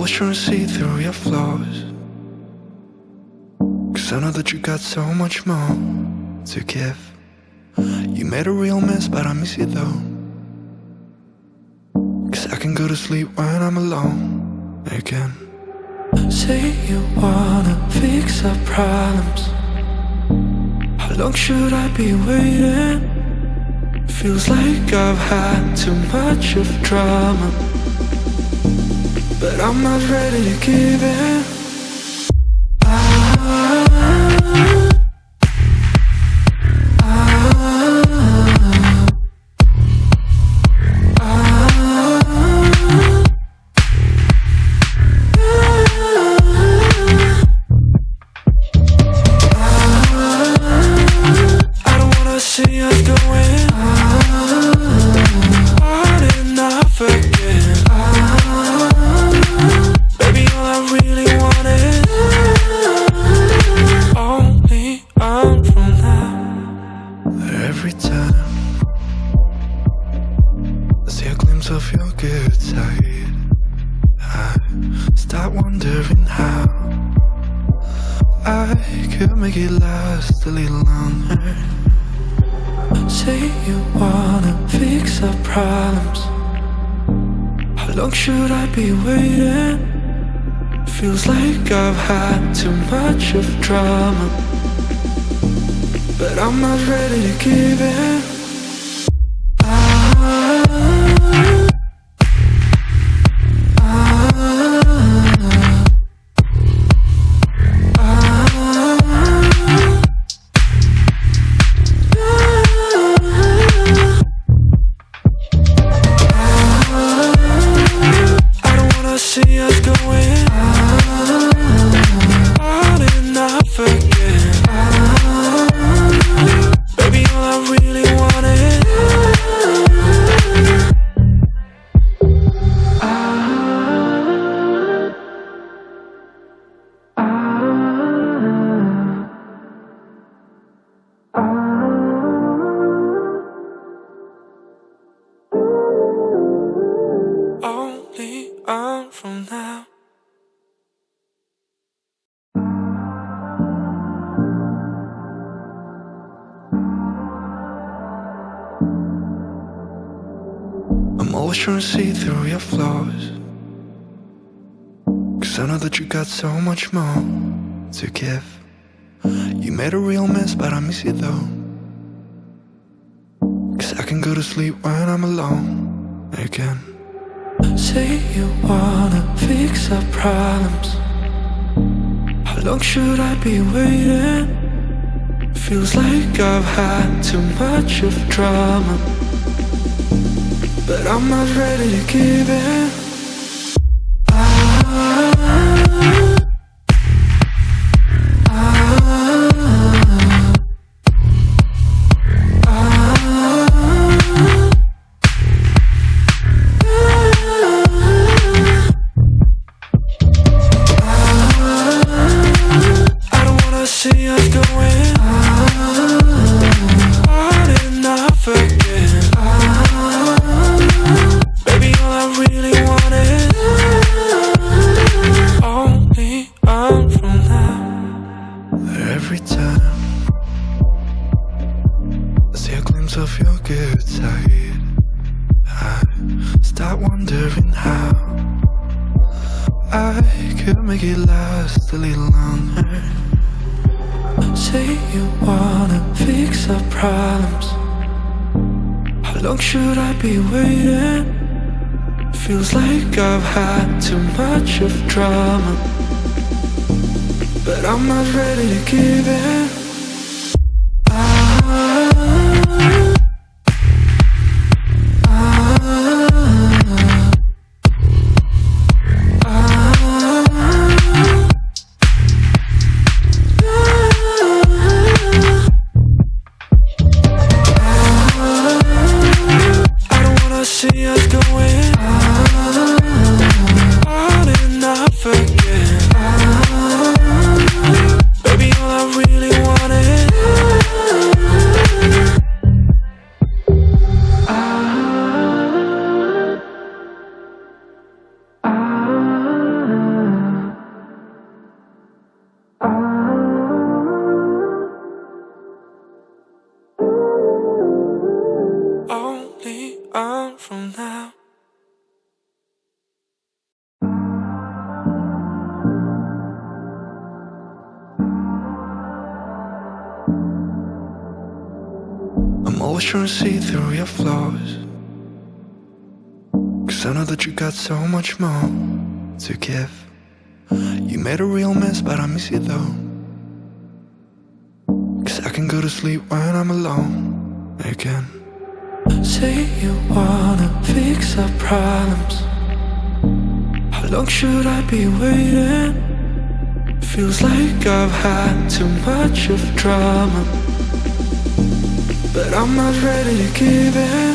always trying to see through your flaws, 'cause I know that you got so much more to give. You made a real mess, but I miss you though, 'cause I can go to sleep when I'm alone again. Say you wanna fix our problems. How long should I be waiting? Feels like I've had too much of drama, but I'm not ready to give in. Should I be waiting? Feels like I've had too much of drama, but I'm not ready to give in. Always trying to see through your flaws, 'cause I know that you got so much more to give. You made a real mess, but I miss you though, 'cause I can go to sleep when I'm alone again. Say you wanna fix our problems. How long should I be waiting? Feels like I've had too much of drama, but I'm not ready to give in. I don't wanna see us going on and off again. Baby, all I really want is only on from now. Every time I see a glimpse of your good side, I start wondering how I could make it last a little longer. Say you wanna fix our problems. How long should I be waiting? Feels like I've had too much of drama, but I'm not ready to give in. See us going on and off again. Baby, all I really want from now. I'm always trying to see through your flaws, 'cause I know that you got so much more to give. You made a real mess, but I miss you though, 'cause I can go to sleep when I'm alone again. Say you wanna fix our problems. How long should I be waiting? Feels like I've had too much of drama, but I'm not ready to give in.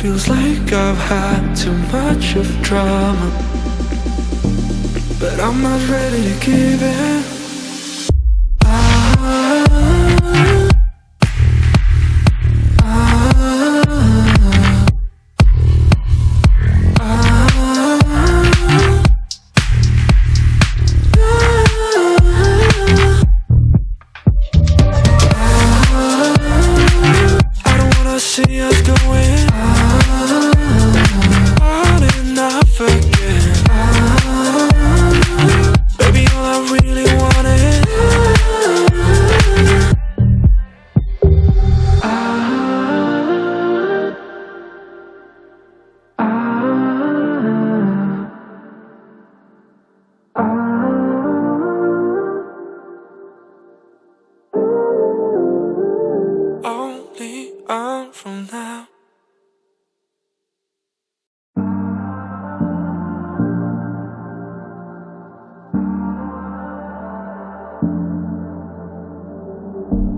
Feels like I've had too much of drama, but I'm not ready to give in.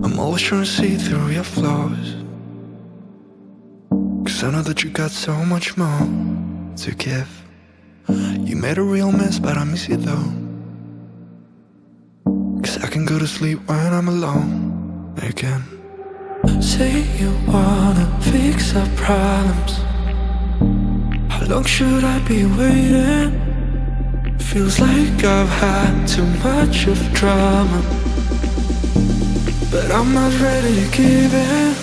I'm always trying to see through your flaws, 'cause I know that you got so much more to give. You made a real mess, but I miss you though, 'cause I can go to sleep when I'm alone again. Say you wanna fix our problems. How long should I be waiting? Feels like I've had too much of drama, but I'm not ready to give in.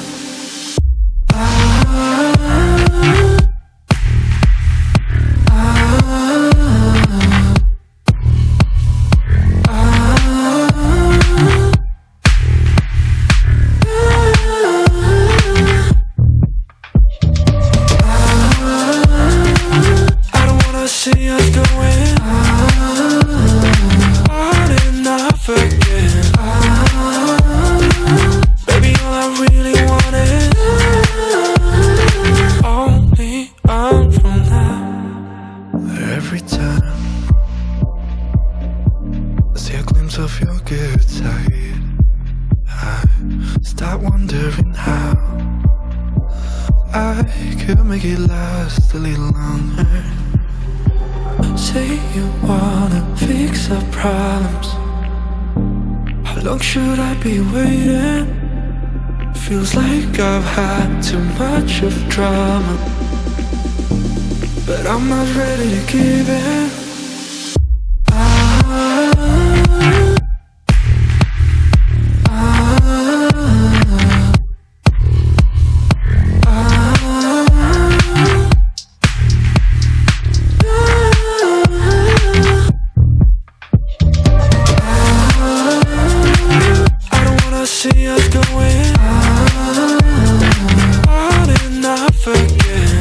Feels like I've had too much of drama, but I'm not ready to give in. On and off again.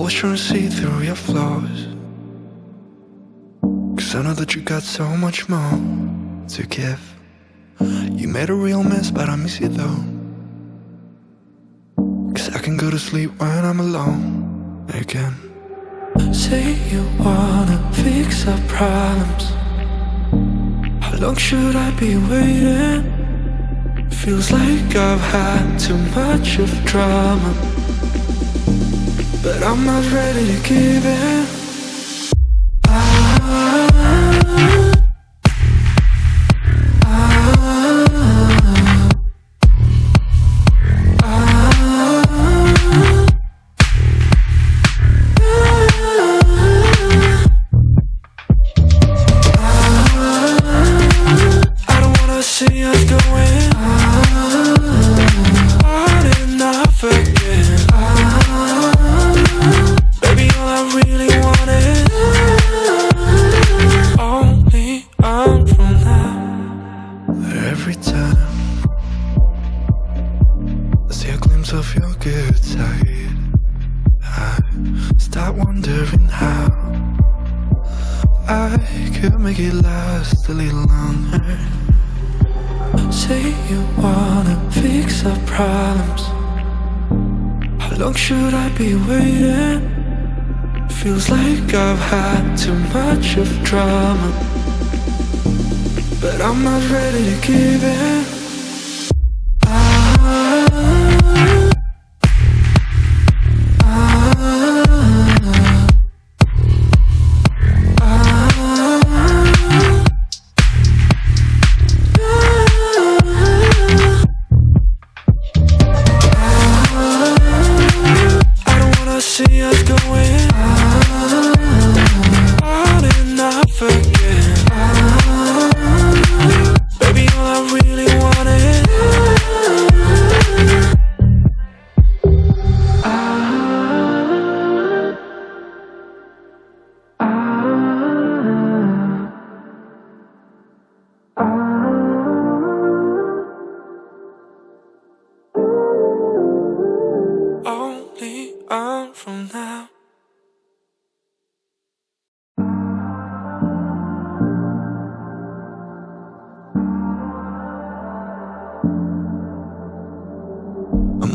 always trying to see through your flaws, 'cause I know that you got so much more to give. You made a real mess, but I miss you though, 'cause I can go to sleep when I'm alone again. Say you wanna fix our problems. How long should I be waiting? Feels like I've had too much of drama, but I'm not ready to give in. Feels like I've had too much of drama, but I'm not ready to give in.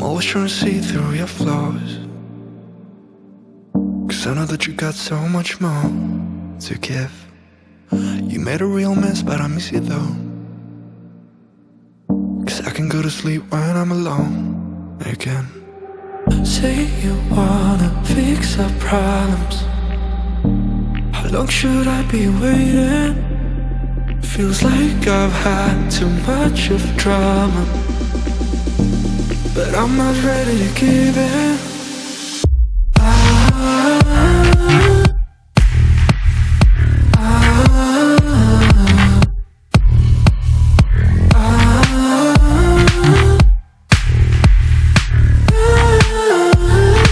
Always trying to see through your flaws, 'cause I know that you got so much more to give. You made a real mess, but I miss you though, 'cause I can go to sleep when I'm alone again. Say you wanna fix our problems. How long should I be waiting? Feels like I've had too much of drama, but I'm not ready to give in.